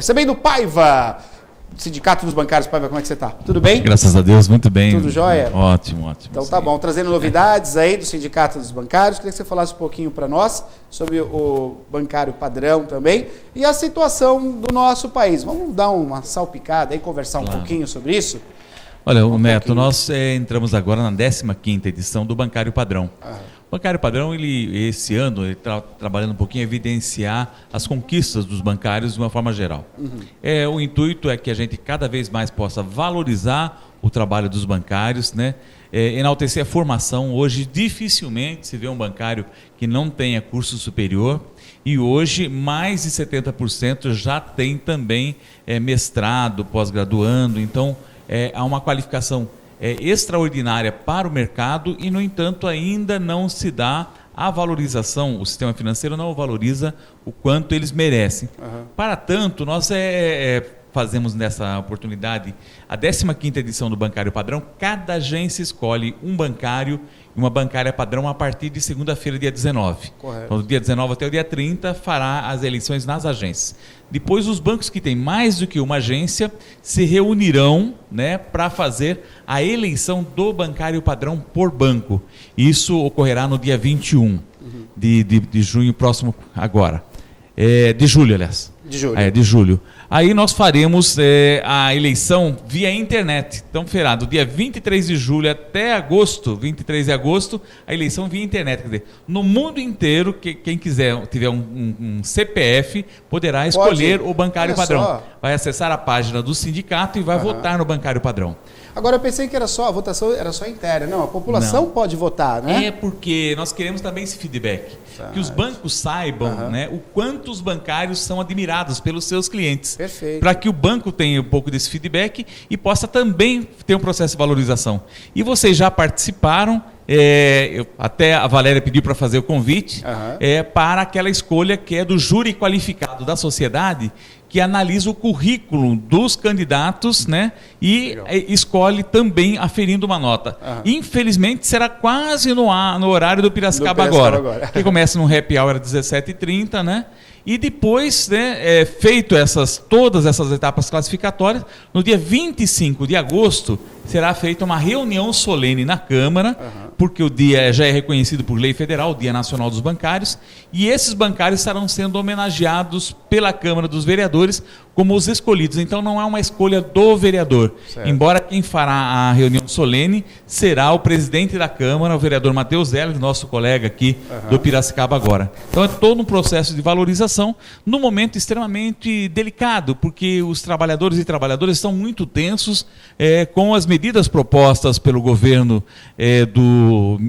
Recebendo Paiva, Sindicato dos Bancários. Paiva, como é que você está? Tudo bem? Graças a Deus, muito bem. Tudo jóia? Ótimo. Então tá bom, trazendo novidades aí do Sindicato dos Bancários. Queria que você falasse um pouquinho para nós sobre o bancário padrão também e a situação do nosso país. Vamos dar uma salpicada e conversar um pouquinho sobre isso? Olha, Neto, nós entramos agora na 15ª edição do Bancário Padrão. O Bancário Padrão, esse ano, ele está trabalhando um pouquinho a evidenciar as conquistas dos bancários de uma forma geral. O intuito é que a gente cada vez mais possa valorizar o trabalho dos bancários, né? Enaltecer a formação. Hoje, dificilmente se vê um bancário que não tenha curso superior, e hoje mais de 70% já tem também mestrado, pós-graduando. Então, há uma qualificação extraordinária para o mercado e, no entanto, ainda não se dá a valorização, o sistema financeiro não valoriza o quanto eles merecem. Para tanto, nós fazemos nessa oportunidade a 15ª edição do Bancário Padrão. Cada agência escolhe um bancário e uma bancária padrão a partir de segunda-feira, dia 19. Correto. Então, do dia 19 até o dia 30, fará as eleições nas agências. Depois, os bancos que têm mais do que uma agência se reunirão, né, para fazer a eleição do bancário padrão por banco. Isso ocorrerá no dia 21 de junho próximo agora. De julho, aliás. De julho. Aí nós faremos a eleição via internet. Então, do dia 23 de julho até agosto, 23 de agosto, a eleição via internet. Quer dizer, no mundo inteiro, quem quiser, tiver um CPF, poderá escolher o bancário padrão. Vai acessar a página do sindicato e vai votar no bancário padrão. Agora, eu pensei que a votação era só interna. Não, a população pode votar, né? Porque nós queremos também esse feedback. Que os bancos saibam, né, o quanto os bancários são admirados pelos seus clientes. Perfeito. Para que o banco tenha um pouco desse feedback e possa também ter um processo de valorização. E vocês já participaram, até a Valéria pediu para fazer o convite, para aquela escolha que é do júri qualificado da sociedade, que analisa o currículo dos candidatos, né, e escolhe também aferindo uma nota. Infelizmente, será quase no horário do Piracicaba agora. Que começa no happy hour às 17h30, né? E depois, né, feito todas essas etapas classificatórias, no dia 25 de agosto, será feita uma reunião solene na Câmara, porque o dia já é reconhecido por lei federal, o Dia Nacional dos Bancários, e esses bancários estarão sendo homenageados pela Câmara dos Vereadores como os escolhidos. Então não é uma escolha do vereador. Certo. Embora quem fará a reunião solene será o presidente da Câmara, o vereador Matheus Heller, nosso colega aqui do Piracicaba agora. Então é todo um processo de valorização num momento extremamente delicado, porque os trabalhadores e trabalhadoras estão muito tensos com as medidas propostas pelo governo do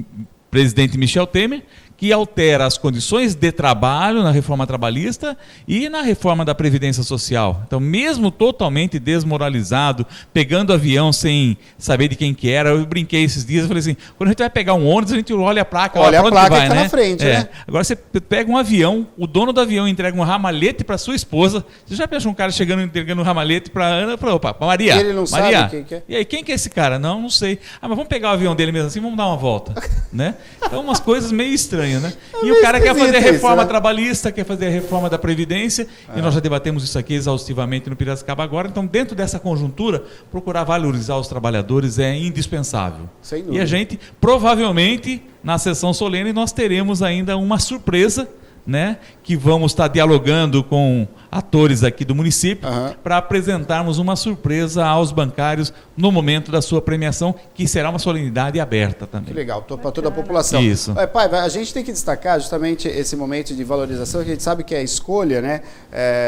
presidente Michel Temer, que altera as condições de trabalho na reforma trabalhista e na reforma da Previdência Social. Então, mesmo totalmente desmoralizado, pegando avião sem saber de quem que era, eu brinquei esses dias, eu falei assim, quando a gente vai pegar um ônibus, a gente olha a placa, olha a placa que vai, que tá né? na frente, né? Agora você pega um avião, o dono do avião entrega um ramalhete para sua esposa. Você já pensou um cara chegando entregando um ramalhete para Ana, para Maria? E ele não sabe quem que é. E aí, quem que é esse cara? Não sei. Mas vamos pegar o avião dele mesmo assim, vamos dar uma volta, né? Então, umas coisas meio estranhas, né? E o cara quer fazer a reforma trabalhista, quer fazer a reforma da Previdência, e nós já debatemos isso aqui exaustivamente no Piracicaba agora. Então, dentro dessa conjuntura, procurar valorizar os trabalhadores é indispensável. Sem dúvida. E a gente, provavelmente, na sessão solene, nós teremos ainda uma surpresa, né, que vamos estar dialogando com atores aqui do município para apresentarmos uma surpresa aos bancários no momento da sua premiação, que será uma solenidade aberta também. Que legal, para toda a população. Isso. Pai, a gente tem que destacar justamente esse momento de valorização, que a gente sabe que a escolha, né,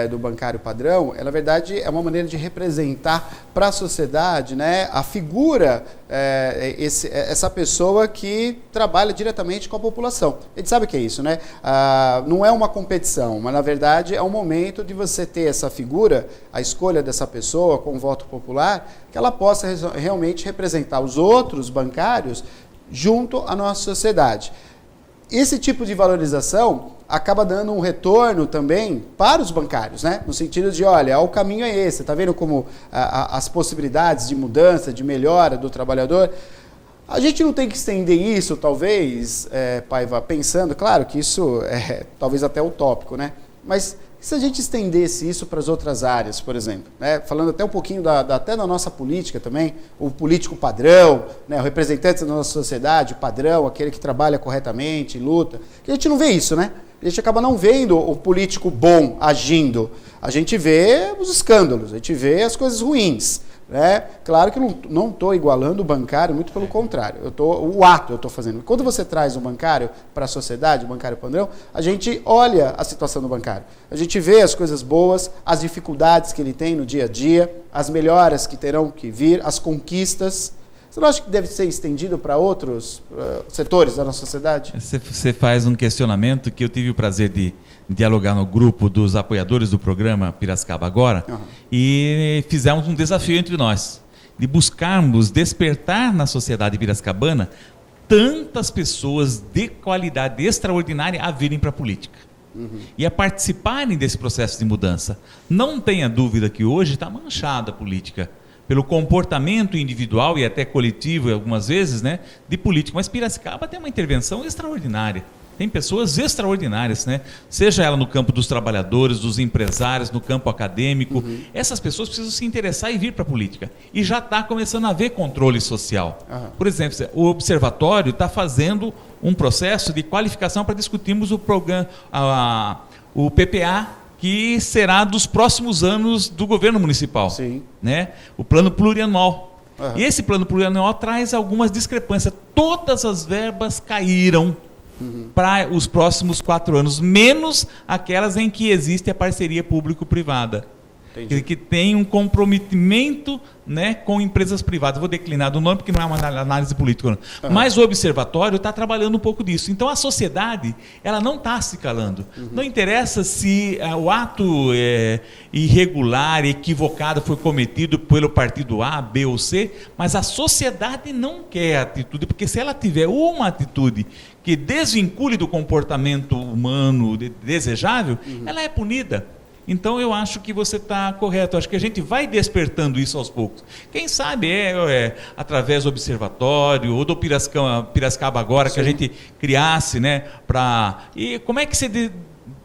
do bancário padrão, ela, na verdade, é uma maneira de representar para a sociedade, né, a figura, essa pessoa que trabalha diretamente com a população. A gente sabe que é isso, né? Não é uma competição, mas na verdade é um momento de você ter essa figura, a escolha dessa pessoa com voto popular, que ela possa realmente representar os outros bancários junto à nossa sociedade. Esse tipo de valorização acaba dando um retorno também para os bancários, né? No sentido de, olha, o caminho é esse, tá vendo como as possibilidades de mudança, de melhora do trabalhador. A gente não tem que estender isso, talvez, Paiva, pensando, claro que isso é talvez até utópico, né? Mas E se a gente estendesse isso para as outras áreas, por exemplo, né? Falando até um pouquinho até da nossa política também, o político padrão, né? O representante da nossa sociedade, o padrão, aquele que trabalha corretamente, luta, que a gente não vê isso, né? A gente acaba não vendo o político bom agindo, a gente vê os escândalos, a gente vê as coisas ruins. Claro que não estou igualando o bancário, muito pelo contrário, o ato eu estou fazendo. Quando você traz um bancário para a sociedade, o bancário padrão, a gente olha a situação do bancário, a gente vê as coisas boas, as dificuldades que ele tem no dia a dia, as melhoras que terão que vir, as conquistas. Você não acha que deve ser estendido para outros setores da nossa sociedade? Você faz um questionamento que eu tive o prazer de dialogar no grupo dos apoiadores do programa Piracicaba Agora, e fizemos um desafio entre nós, de buscarmos despertar na sociedade piracicabana tantas pessoas de qualidade extraordinária a virem para a política. E a participarem desse processo de mudança. Não tenha dúvida que hoje está manchada a política pelo comportamento individual e até coletivo, algumas vezes, né, de político. Mas Piracicaba tem uma intervenção extraordinária. Tem pessoas extraordinárias, né? Seja ela no campo dos trabalhadores, dos empresários, no campo acadêmico. Essas pessoas precisam se interessar e vir para a política. E já está começando a haver controle social. Por exemplo, o Observatório está fazendo um processo de qualificação para discutirmos o programa, o PPA, que será dos próximos anos do governo municipal. Sim. Né? O plano plurianual. E esse plano plurianual traz algumas discrepâncias. Todas as verbas caíram para os próximos 4 anos, menos aquelas em que existe a parceria público-privada. Que tem um comprometimento, né, com empresas privadas. Vou declinar do nome porque não é uma análise política. Mas o Observatório está trabalhando um pouco disso. Então a sociedade ela não está se calando. Não interessa se o ato irregular, equivocado foi cometido pelo partido A, B ou C, mas a sociedade não quer atitude, porque se ela tiver uma atitude que desvincule do comportamento humano desejável, ela é punida. Então eu acho que você está correto, acho que a gente vai despertando isso aos poucos. Quem sabe através do Observatório ou do Piracicaba Agora, que a gente criasse, né, e como é que você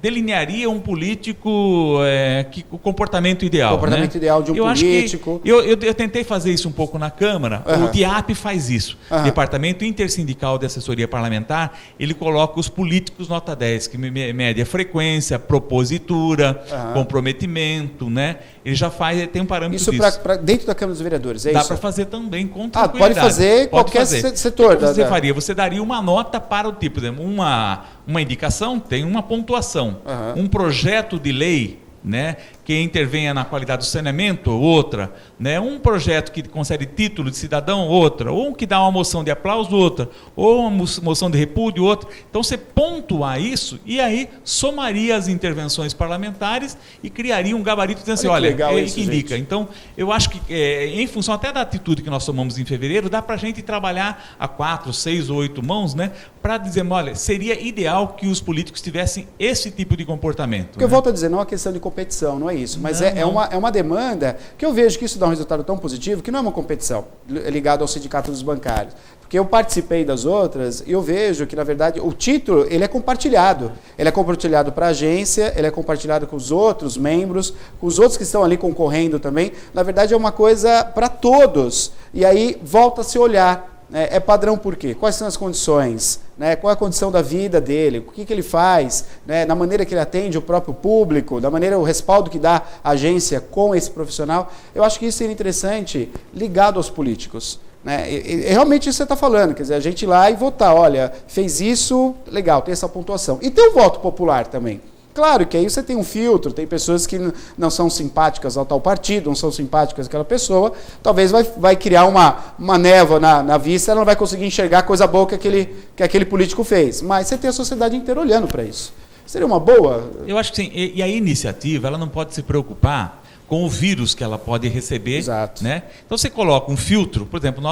delinearia um político, o comportamento ideal? O comportamento ideal de um político. Eu tentei fazer isso um pouco na Câmara, o DIAP faz isso. Departamento Intersindical de Assessoria Parlamentar, ele coloca os políticos nota 10, que mede a frequência, propositura, comprometimento, né? Ele já tem um parâmetro disso. Isso dentro da Câmara dos Vereadores, Dá para fazer também com tranquilidade. Pode fazer qualquer setor. Você faria? Você daria uma nota para o tipo, por exemplo, uma indicação tem uma pontuação. Um projeto de lei, né, que intervenha na qualidade do saneamento, outra, né, um projeto que concede título de cidadão, outra, ou que dá uma moção de aplauso, outra, ou uma moção de repúdio, outra. Então você pontuar isso e aí somaria as intervenções parlamentares e criaria um gabarito dizendo assim, olha, isso que indica. Gente. Então eu acho que em função até da atitude que nós tomamos em fevereiro, dá para a gente trabalhar a 4, 6 ou 8 mãos, né, para dizer, olha, seria ideal que os políticos tivessem esse tipo de comportamento. Porque eu volto a dizer, não é uma questão de competição, não é isso, mas é uma demanda que eu vejo que isso dá um resultado tão positivo que não é uma competição ligada ao sindicato dos bancários. Porque eu participei das outras e eu vejo que, na verdade, o título ele é compartilhado. Ele é compartilhado para a agência, ele é compartilhado com os outros membros, com os outros que estão ali concorrendo também. Na verdade, é uma coisa para todos. E aí volta a se olhar. É padrão por quê? Quais são as condições? Né? Qual é a condição da vida dele? O que ele faz? Né? Na maneira que ele atende o próprio público, da maneira, o respaldo que dá a agência com esse profissional. Eu acho que isso seria interessante ligado aos políticos. Né? E realmente isso que você está falando, quer dizer, a gente ir lá e votar, olha, fez isso, legal, tem essa pontuação. E tem o voto popular também. Claro que aí você tem um filtro, tem pessoas que não são simpáticas ao tal partido, não são simpáticas àquela pessoa, talvez vai criar uma névoa na vista, ela não vai conseguir enxergar a coisa boa que aquele político fez. Mas você tem a sociedade inteira olhando para isso. Seria uma boa? Eu acho que sim. E a iniciativa, ela não pode se preocupar com o vírus que ela pode receber. Exato. Né? Então você coloca um filtro, por exemplo,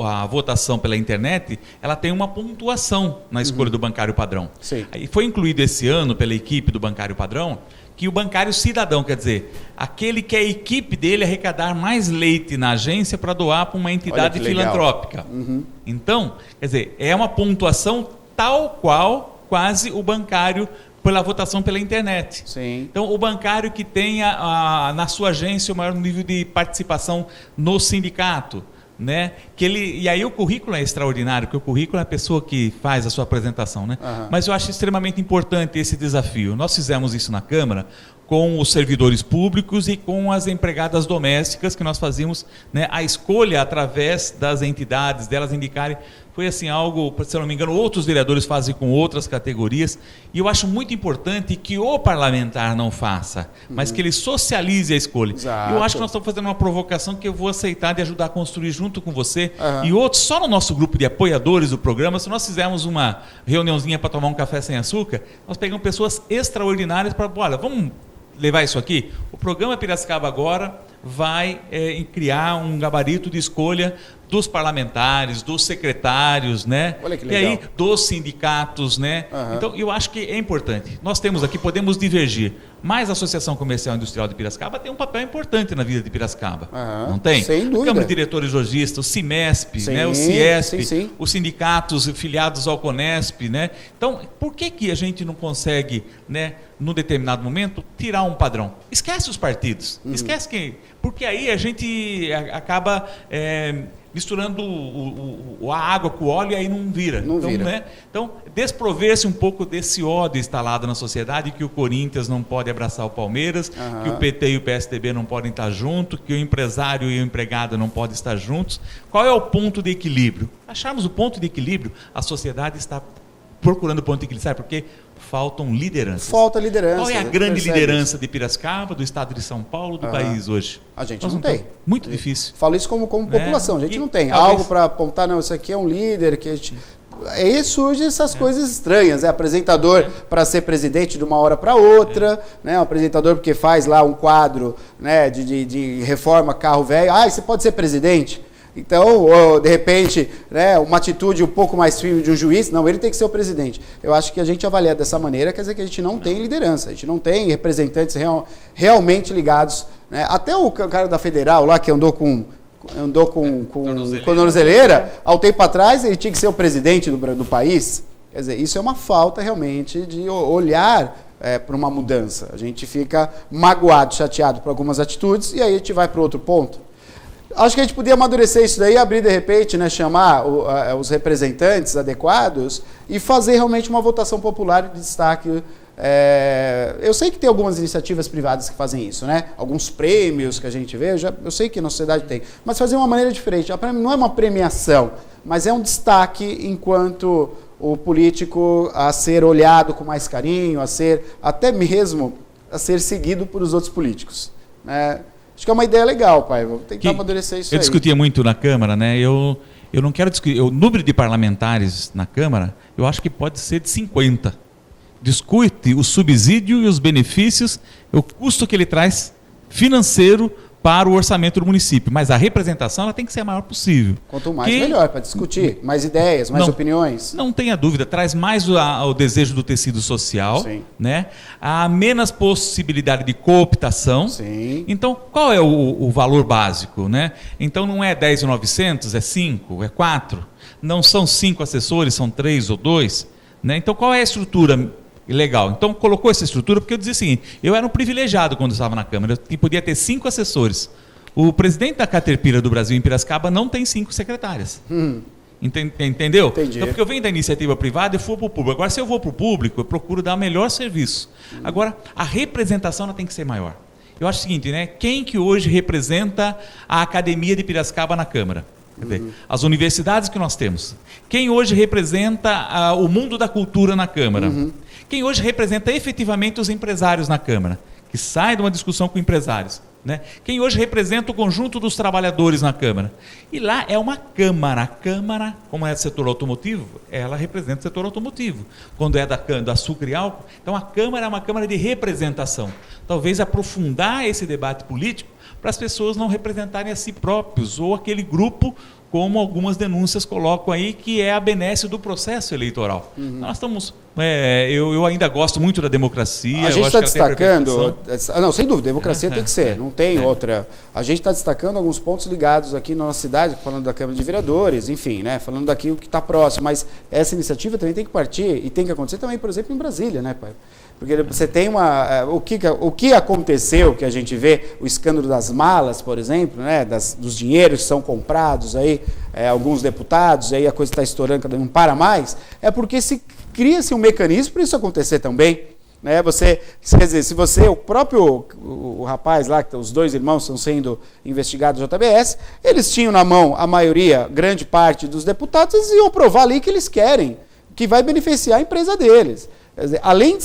a votação pela internet, ela tem uma pontuação na escolha do bancário padrão. Sim. E foi incluído esse ano pela equipe do bancário padrão que o bancário cidadão, quer dizer, aquele que a equipe dele arrecadar mais leite na agência para doar para uma entidade filantrópica. Então, quer dizer, é uma pontuação tal qual quase o bancário pela votação pela internet. Sim. Então, o bancário que tenha na sua agência o maior nível de participação no sindicato, né? E aí o currículo é extraordinário, porque o currículo é a pessoa que faz a sua apresentação, né? Mas eu acho extremamente importante esse desafio. Nós fizemos isso na Câmara com os servidores públicos e com as empregadas domésticas, que nós fazíamos, né, a escolha através das entidades, delas indicarem. Foi assim algo, se eu não me engano, outros vereadores fazem com outras categorias, e eu acho muito importante que o parlamentar não faça, mas que ele socialize a escolha. Exato. Eu acho que nós estamos fazendo uma provocação que eu vou aceitar de ajudar a construir junto com você e outros, só no nosso grupo de apoiadores do programa. Se nós fizermos uma reuniãozinha para tomar um café sem açúcar, nós pegamos pessoas extraordinárias para, olha, vamos levar isso aqui. O programa Piracicaba agora vai criar um gabarito de escolha dos parlamentares, dos secretários, né? Olha que e legal. aí dos sindicatos, né? Então eu acho que é importante. Nós temos aqui, podemos divergir, mas a Associação Comercial e Industrial de Piracicaba tem um papel importante na vida de Piracicaba. Não tem? Sem dúvida. A Câmara de Diretores Lojistas, o CIMESP, né? O CIESP, os sindicatos filiados ao CONESP, né? Então, por que a gente não consegue, né, num determinado momento, tirar um padrão? Esquece os partidos, esquece quem... Porque aí a gente acaba misturando a água com o óleo e aí não vira. Né? Então, desprover-se um pouco desse ódio instalado na sociedade, que o Corinthians não pode abraçar o Palmeiras, que o PT e o PSDB não podem estar juntos, que o empresário e o empregado não podem estar juntos. Qual é o ponto de equilíbrio? Acharmos o ponto de equilíbrio, a sociedade está procurando o ponto de equilíbrio, sabe por quê? Faltam lideranças. Falta liderança. Qual é a grande liderança de Piracicaba, do estado de São Paulo, do país hoje? A gente não tem. Muito difícil. Falo isso como população. A gente não tem algo para apontar, não, isso aqui é um líder que a gente... Aí surgem essas coisas estranhas, apresentador para ser presidente de uma hora para outra, né? Um apresentador porque faz lá um quadro, né, de reforma carro velho. Você pode ser presidente? Então, ou, de repente, né, uma atitude um pouco mais firme de um juiz, não, ele tem que ser o presidente. Eu acho que a gente avalia dessa maneira, quer dizer que a gente não tem liderança, a gente não tem representantes realmente ligados, né? Até o cara da Federal lá que andou com tornozeleira, há um tempo atrás ele tinha que ser o presidente do país. Quer dizer, isso é uma falta realmente de olhar para uma mudança. A gente fica magoado, chateado por algumas atitudes e aí a gente vai para outro ponto. Acho que a gente podia amadurecer isso daí, abrir de repente, né, chamar os representantes adequados e fazer realmente uma votação popular de destaque. Eu sei que tem algumas iniciativas privadas que fazem isso, né? Alguns prêmios que a gente vê, eu sei que na sociedade tem, mas fazer de uma maneira diferente. Não é uma premiação, mas é um destaque enquanto o político a ser olhado com mais carinho, até mesmo a ser seguido por os outros políticos, né? Acho que é uma ideia legal, pai. Vou tentar amadurecer isso aí. Eu discutia muito na Câmara, né? Eu não quero discutir. O número de parlamentares na Câmara, eu acho que pode ser de 50. Discute o subsídio e os benefícios, o custo que ele traz financeiro para o orçamento do município. Mas a representação ela tem que ser a maior possível. Quanto mais, melhor, para discutir. Mais ideias, mais opiniões. Não tenha dúvida. Traz mais o desejo do tecido social. Sim. Né? Há menos possibilidade de cooptação. Sim. Então, qual é o valor básico? Né? Então, não é 10.900, é 5, é 4. Não são 5 assessores, são 3 ou 2. Né? Então, qual é a estrutura legal? Então, colocou essa estrutura porque eu dizia o seguinte, eu era um privilegiado quando estava na Câmara, eu podia ter 5 assessores. O presidente da Caterpillar do Brasil em Piracicaba não tem 5 secretárias. Entendeu? Entendi. Então, porque eu venho da iniciativa privada e for para o público. Agora, se eu vou para o público, eu procuro dar o melhor serviço. Agora, a representação ela tem que ser maior. Eu acho o seguinte, né? Quem que hoje representa a Academia de Piracicaba na Câmara? Quer dizer, as universidades que nós temos. Quem hoje representa o mundo da cultura na Câmara? Quem hoje representa efetivamente os empresários na Câmara? Que sai de uma discussão com empresários. Né? Quem hoje representa o conjunto dos trabalhadores na Câmara. E lá é uma Câmara. A Câmara, como é do setor automotivo, ela representa o setor automotivo. Quando é da açúcar e álcool, então a Câmara é uma Câmara de representação. Talvez aprofundar esse debate político para as pessoas não representarem a si próprios ou aquele grupo, como algumas denúncias colocam aí, que é a benesse do processo eleitoral. Nós estamos... eu ainda gosto muito da democracia. A gente está destacando... Não, sem dúvida, democracia tem que ser, não tem outra. A gente está destacando alguns pontos ligados aqui na nossa cidade, falando da Câmara de Vereadores, enfim, né, falando daquilo que está próximo, mas essa iniciativa também tem que partir e tem que acontecer também, por exemplo, em Brasília, né, pai? Porque você tem o que aconteceu, que a gente vê, o escândalo das malas, por exemplo, né, dos dinheiros que são comprados aí, alguns deputados, aí a coisa está estourando, cada um não para mais, é porque cria-se um mecanismo para isso acontecer também. Né? Quer dizer, se você, o rapaz lá, que os 2 irmãos estão sendo investigados no JBS, eles tinham na mão a maioria, grande parte dos deputados, eles iam provar ali que eles querem, que vai beneficiar a empresa deles. Quer dizer, além de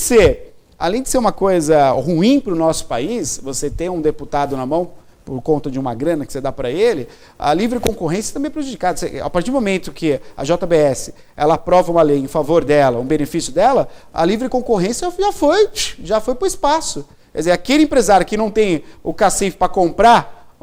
ser uma coisa ruim para o nosso país, você ter um deputado na mão por conta de uma grana que você dá para ele, a livre concorrência também é prejudicada. A partir do momento que a JBS ela aprova uma lei em favor dela, um benefício dela, a livre concorrência já foi para o espaço. Quer dizer, aquele empresário que não tem o cacife para comprar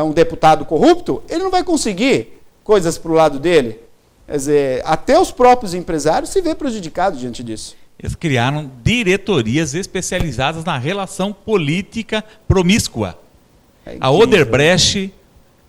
um deputado corrupto, ele não vai conseguir coisas para o lado dele. Quer dizer, até os próprios empresários se vê prejudicados diante disso. Eles criaram diretorias especializadas na relação política promíscua. A Odebrecht,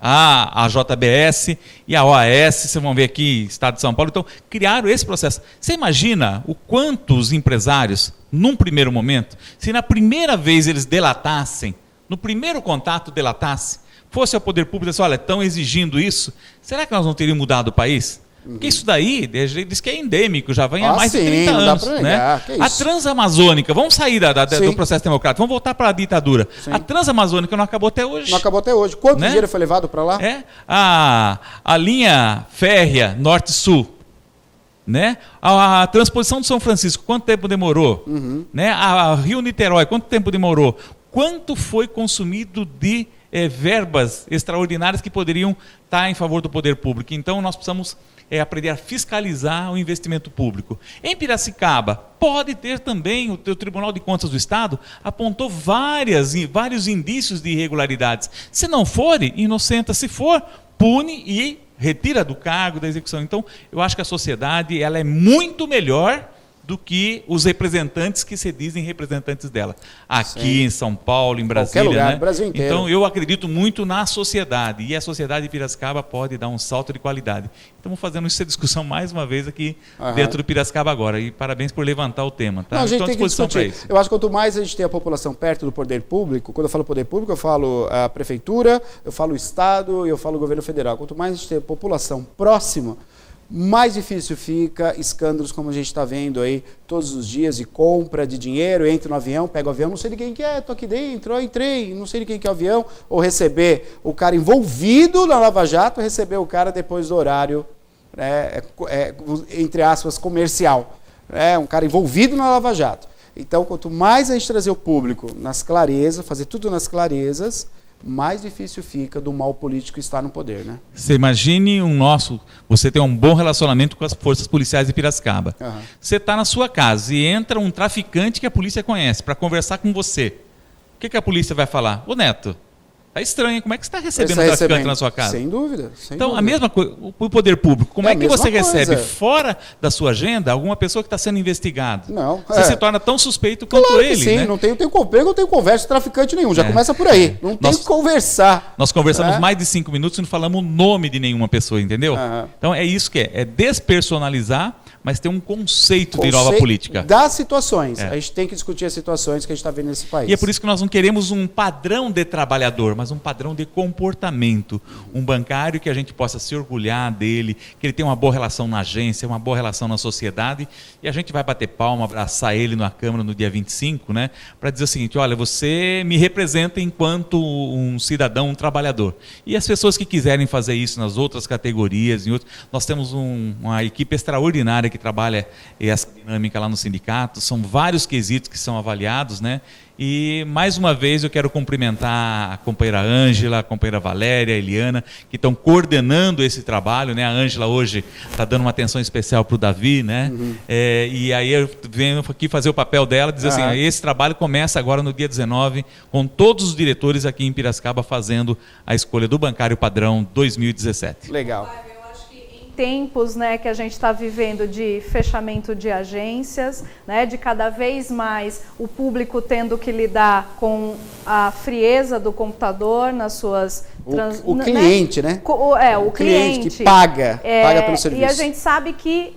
a JBS e a OAS, vocês vão ver aqui, Estado de São Paulo, então criaram esse processo. Você imagina o quanto os empresários, num primeiro momento, se na primeira vez eles delatassem, no primeiro contato delatassem, fosse ao poder público e disse, olha, estão exigindo isso, será que nós não teríamos mudado o país? Porque isso daí, diz que é endêmico, já vem há mais de 30 anos. Né? A Transamazônica, vamos sair do processo democrático, vamos voltar para a ditadura. Sim. A Transamazônica não acabou até hoje. Não acabou até hoje. Quanto dinheiro foi levado para lá? A linha férrea Norte-Sul, né? A transposição de São Francisco, quanto tempo demorou? Né? A Rio-Niterói, quanto tempo demorou? Quanto foi consumido de verbas extraordinárias que poderiam estar em favor do poder público? Então, nós precisamos aprender a fiscalizar o investimento público. Em Piracicaba, pode ter também, o Tribunal de Contas do Estado apontou vários indícios de irregularidades. Se não for, inocenta. Se for, pune e retira do cargo da execução. Então, eu acho que a sociedade ela é muito melhor do que os representantes que se dizem representantes dela. Aqui em São Paulo, em Brasília. Qualquer lugar, né? no Brasil inteiro. Então, eu acredito muito na sociedade. E a sociedade de Piracicaba pode dar um salto de qualidade. Então, vamos fazendo essa discussão mais uma vez aqui dentro do Piracicaba agora. E parabéns por levantar o tema. Tá? Não, a gente tem que discutir. Eu acho que quanto mais a gente tem a população perto do poder público, quando eu falo poder público, eu falo a prefeitura, eu falo o Estado e eu falo o governo federal. Quanto mais a gente tem a população próxima, mais difícil fica escândalos como a gente está vendo aí todos os dias de compra de dinheiro, entra no avião, pega o avião, não sei de quem que é, estou aqui dentro, eu entrei, não sei de quem que é o avião, ou receber o cara envolvido na Lava Jato, receber o cara depois do horário, entre aspas, comercial, um cara envolvido na Lava Jato. Então, quanto mais a gente trazer o público nas clarezas, fazer tudo nas clarezas, mais difícil fica do mal político estar no poder, né? Você imagine você tem um bom relacionamento com as forças policiais de Piracicaba. Você está na sua casa e entra um traficante que a polícia conhece para conversar com você. O que a polícia vai falar? Ô Neto, tá estranho, como é que você está recebendo um traficante na sua casa? Sem dúvida. A mesma coisa, o poder público, como é que você recebe fora da sua agenda alguma pessoa que está sendo investigada? Não. Você se torna tão suspeito quanto ele, sim, né? não tenho conversa com traficante nenhum, já começa por aí. Não tem que conversar. Nós conversamos mais de 5 minutos e não falamos o nome de nenhuma pessoa, entendeu? Então é isso que é despersonalizar, mas ter um conceito de nova política. Das situações. A gente tem que discutir as situações que a gente está vendo nesse país. E é por isso que nós não queremos um padrão de trabalhador, mas um padrão de comportamento. Um bancário que a gente possa se orgulhar dele, que ele tenha uma boa relação na agência, uma boa relação na sociedade, e a gente vai bater palma, abraçar ele na Câmara no dia 25, né, para dizer o seguinte, olha, você me representa enquanto um cidadão, um trabalhador. E as pessoas que quiserem fazer isso nas outras categorias, nós temos uma equipe extraordinária que trabalha essa dinâmica lá no sindicato, são vários quesitos que são avaliados, né? E mais uma vez eu quero cumprimentar a companheira Ângela, a companheira Valéria, a Eliana, que estão coordenando esse trabalho, né? A Ângela hoje está dando uma atenção especial para o Davi, né? E aí eu venho aqui fazer o papel dela, dizer assim, esse trabalho começa agora no dia 19, com todos os diretores aqui em Piracicaba fazendo a escolha do bancário padrão 2017. Legal. Tempos, né, que a gente está vivendo de fechamento de agências, né, de cada vez mais o público tendo que lidar com a frieza do computador nas suas... O cliente, né? O cliente que paga pelo serviço. E a gente sabe que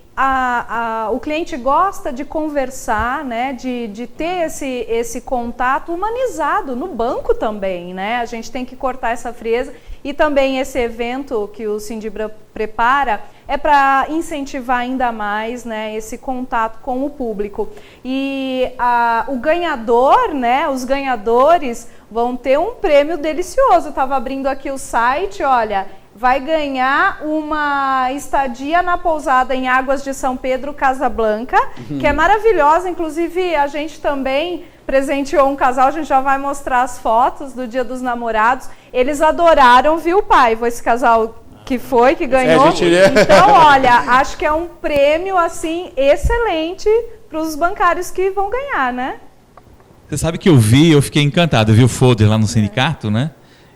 o cliente gosta de conversar, né, de ter esse contato humanizado no banco também, né? A gente tem que cortar essa frieza, e também esse evento que o Sindibra prepara é para incentivar ainda mais, né, esse contato com o público. E o ganhador, né, os ganhadores vão ter um prêmio delicioso. Eu estava abrindo aqui o site, olha, vai ganhar uma estadia na pousada em Águas de São Pedro, Casablanca, que é maravilhosa. Inclusive, a gente também presenteou um casal, a gente já vai mostrar as fotos do Dia dos Namorados. Eles adoraram, viu, Paiva, esse casal que ganhou. Então, olha, acho que é um prêmio, assim, excelente para os bancários que vão ganhar, né? Você sabe que eu fiquei encantado, eu vi o folder lá no sindicato, né?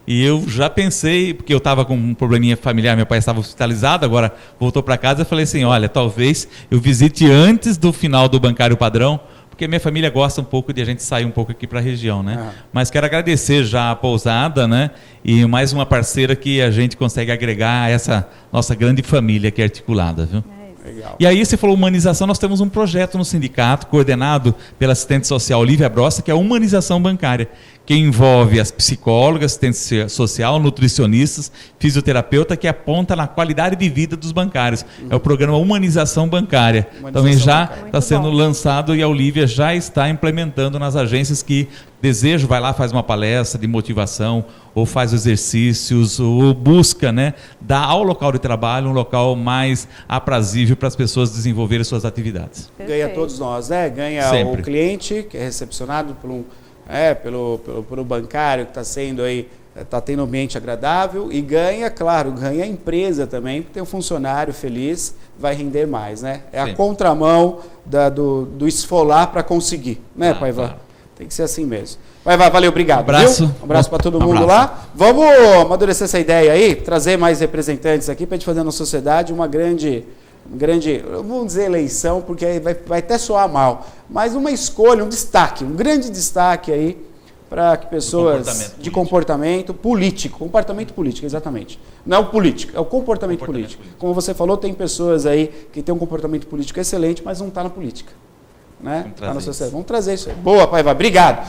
E eu já pensei, porque eu estava com um probleminha familiar, meu pai estava hospitalizado, agora voltou para casa, eu falei assim, olha, talvez eu visite antes do final do Bancário Padrão, porque minha família gosta um pouco de a gente sair um pouco aqui para a região, né? Mas quero agradecer já a pousada, né? E mais uma parceira que a gente consegue agregar a essa nossa grande família aqui articulada, viu? Legal. E aí você falou humanização, nós temos um projeto no sindicato, coordenado pela assistente social Olívia Brossa, que é a humanização bancária, que envolve as psicólogas, assistente social, nutricionistas, fisioterapeuta, que aponta na qualidade de vida dos bancários. É o programa Humanização Bancária. Também já está sendo lançado e a Olívia já está implementando nas agências que desejam, vai lá, faz uma palestra de motivação, ou faz exercícios, ou busca, né, dar ao local de trabalho um local mais aprazível para as pessoas desenvolverem suas atividades. Ganha todos nós, né? Ganha sempre o cliente, que é recepcionado pelo bancário que está sendo aí, está tendo um ambiente agradável, e ganha, claro, ganha a empresa também, porque tem um funcionário feliz, vai render mais, né? É a contramão do esfolar para conseguir, né, Paiva? Claro. Tem que ser assim mesmo. Valeu, obrigado. Um abraço para todo mundo lá. Vamos amadurecer essa ideia aí, trazer mais representantes aqui para a gente fazer na sociedade uma grande, vamos dizer eleição, porque aí vai até soar mal, mas uma escolha, um grande destaque aí para que pessoas de comportamento político, exatamente. Não é o político, é o comportamento político. Como você falou, tem pessoas aí que têm um comportamento político excelente, mas não está na política. Né? Vamos trazer isso aí. Boa, Paiva, obrigado.